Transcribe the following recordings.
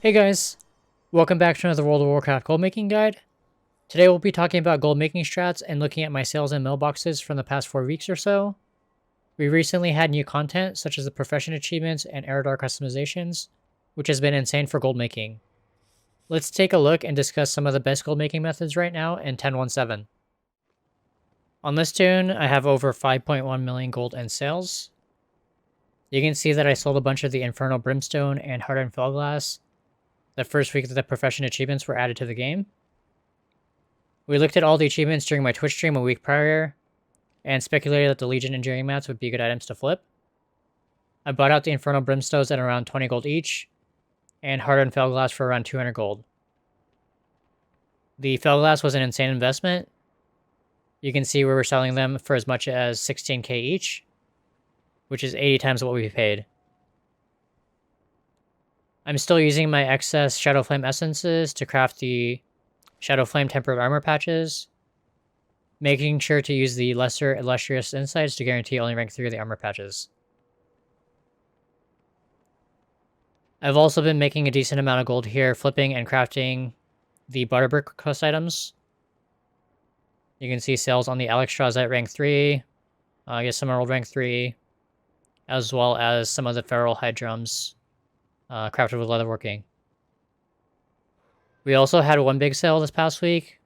Hey guys, welcome back to another World of Warcraft gold making guide. Today we'll be talking about gold making strats and looking at my sales and mailboxes from the past 4 weeks or so. We recently had new content such as the profession achievements and Eredar customizations, which has been insane for gold making. Let's take a look and discuss some of the best gold making methods right now in 10.1.7. On this tune, I have over 5.1 million gold in sales. You can see that I sold a bunch of the Infernal Brimstone and Hardened Fellglass the first week that the profession achievements were added to the game. We looked at all the achievements during my Twitch stream a week prior, and speculated that the Legion Engineering mats would be good items to flip. I bought out the Infernal Brimstones at around 20 gold each, and Hardened Fellglass for around 200 gold. The Fellglass was an insane investment. You can see we were selling them for as much as 16k each, which is 80 times what we paid. I'm still using my excess Shadowflame essences to craft the Shadowflame tempered armor patches, making sure to use the lesser illustrious insights to guarantee only rank 3 of the armor patches. I've also been making a decent amount of gold here, flipping and crafting the Butterbrick quest items. You can see sales on the Alexstrasza at rank 3, I guess some Emerald rank 3, as well as some of the Feral Hide drums crafted with leatherworking. We also had one big sale this past week.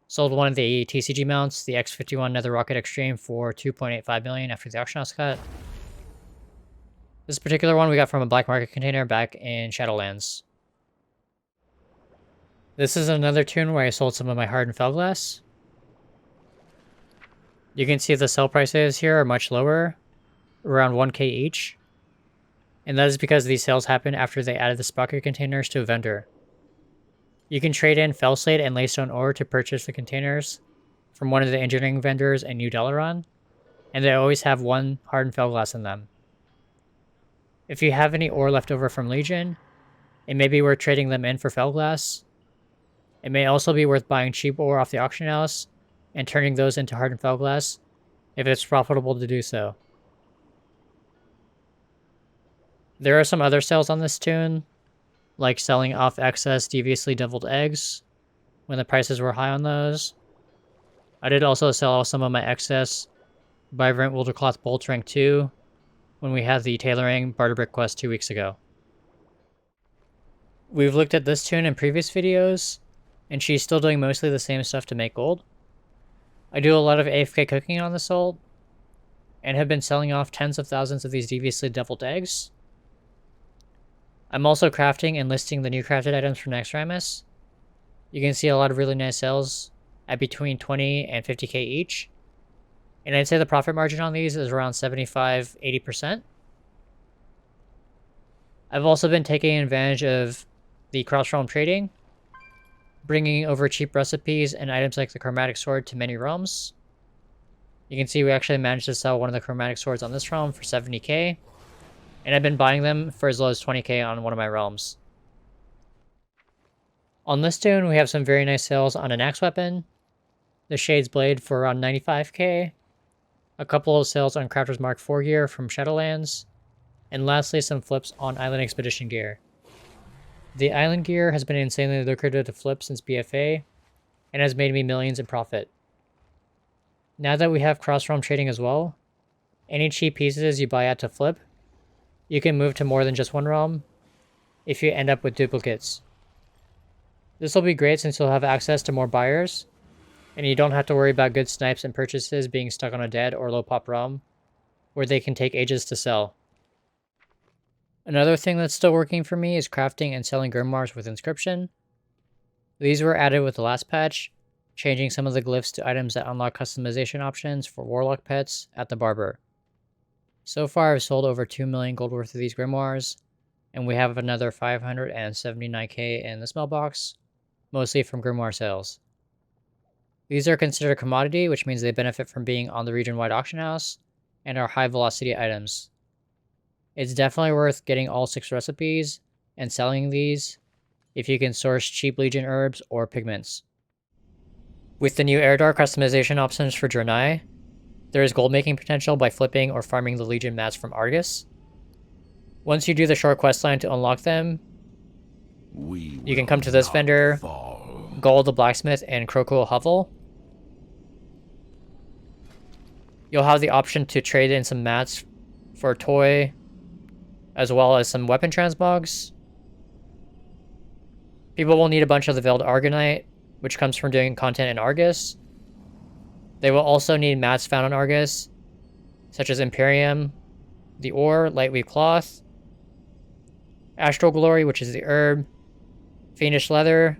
Sold one of the TCG mounts, the X51 Nether Rocket Extreme, for 2.85 million after the auction house cut. This particular one we got from a black market container back in Shadowlands. This is another tune where I sold some of my Hardened Fellglass. You can see the sell prices here are much lower, around 1k each. And that is because these sales happened after they added the sprocket containers to a vendor. You can trade in Fellslate and Laystone ore to purchase the containers from one of the engineering vendors in New Dalaran, and they always have one Hardened Fellglass in them. If you have any ore left over from Legion, it may be worth trading them in for Fellglass. It may also be worth buying cheap ore off the auction house and turning those into Hardened Fellglass if it's profitable to do so. There are some other sales on this tune, like selling off excess deviously deviled eggs when the prices were high on those. I did also sell off some of my excess Vibrant Wildercloth Bolts rank 2 when we had the Tailoring Barterbrick quest 2 weeks ago. We've looked at this tune in previous videos, and she's still doing mostly the same stuff to make gold. I do a lot of AFK cooking on this ult, and have been selling off tens of thousands of these deviously deviled eggs. I'm also crafting and listing the new crafted items from Naxxramas. You can see a lot of really nice sales at between 20 and 50k each. And I'd say the profit margin on these is around 75–80%. I've also been taking advantage of the cross-realm trading, bringing over cheap recipes and items like the Chromatic Sword to many realms. You can see we actually managed to sell one of the Chromatic Swords on this realm for 70k. And I've been buying them for as low as 20k on one of my realms. On this tune, we have some very nice sales on an axe weapon, the Shade's Blade for around 95k, a couple of sales on Crafter's Mark 4 gear from Shadowlands, and lastly some flips on Island Expedition gear. The island gear has been insanely lucrative to flip since BFA, and has made me millions in profit. Now that we have cross-realm trading as well, any cheap pieces you buy out to flip, you can move to more than just one realm if you end up with duplicates. This will be great since you'll have access to more buyers, and you don't have to worry about good snipes and purchases being stuck on a dead or low pop realm, where they can take ages to sell. Another thing that's still working for me is crafting and selling grimoires with inscription. These were added with the last patch, changing some of the glyphs to items that unlock customization options for Warlock pets at the Barber. So far, I've sold over 2 million gold worth of these grimoires, and we have another 579k in this mailbox, mostly from grimoire sales. These are considered a commodity, which means they benefit from being on the region-wide auction house, and are high-velocity items. It's definitely worth getting all 6 recipes and selling these if you can source cheap Legion herbs or pigments. With the new Eredar customization options for Draenei, there is gold making potential by flipping or farming the Legion mats from Argus. Once you do the short quest line to unlock them, You can come to this vendor, Gold the Blacksmith, and Crocodile Hovel. You'll have the option to trade in some mats for a toy, as well as some weapon transmogs. People will need a bunch of the Veiled Argonite, which comes from doing content in Argus. They will also need mats found on Argus, such as Imperium, the Ore, Lightweave Cloth, Astral Glory, which is the herb, Fiendish Leather,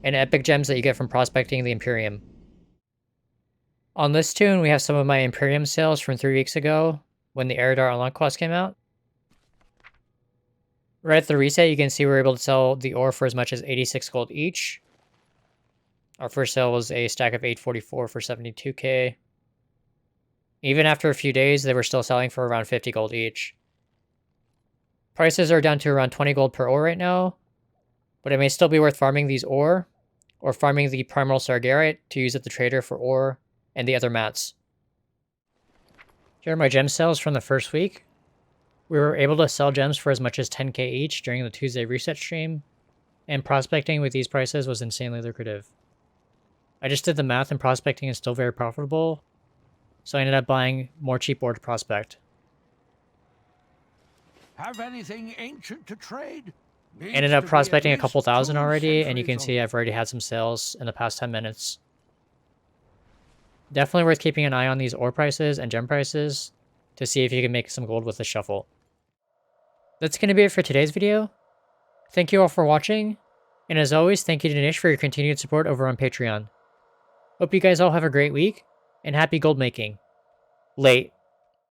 and epic gems that you get from prospecting the Imperium. On this tune, we have some of my Imperium sales from 3 weeks ago, when the Eredar Unlock quest came out. Right at the reset, you can see we were able to sell the ore for as much as 86 gold each. Our first sale was a stack of 844 for 72k. Even after a few days, they were still selling for around 50 gold each. Prices are down to around 20 gold per ore right now, but it may still be worth farming these ore, or farming the Primal Sargerite to use at the trader for ore and the other mats. Here are my gem sales from the first week. We were able to sell gems for as much as 10k each during the Tuesday reset stream, and prospecting with these prices was insanely lucrative. I just did the math and prospecting is still very profitable, so I ended up buying more cheap ore to prospect. Have anything ancient to trade? Ended up prospecting a couple thousand already, and you can see I've already had some sales in the past 10 minutes. Definitely worth keeping an eye on these ore prices and gem prices to see if you can make some gold with the shuffle. That's going to be it for today's video. Thank you all for watching, and as always, thank you to Nish for your continued support over on Patreon. Hope you guys all have a great week, and happy gold making. Late.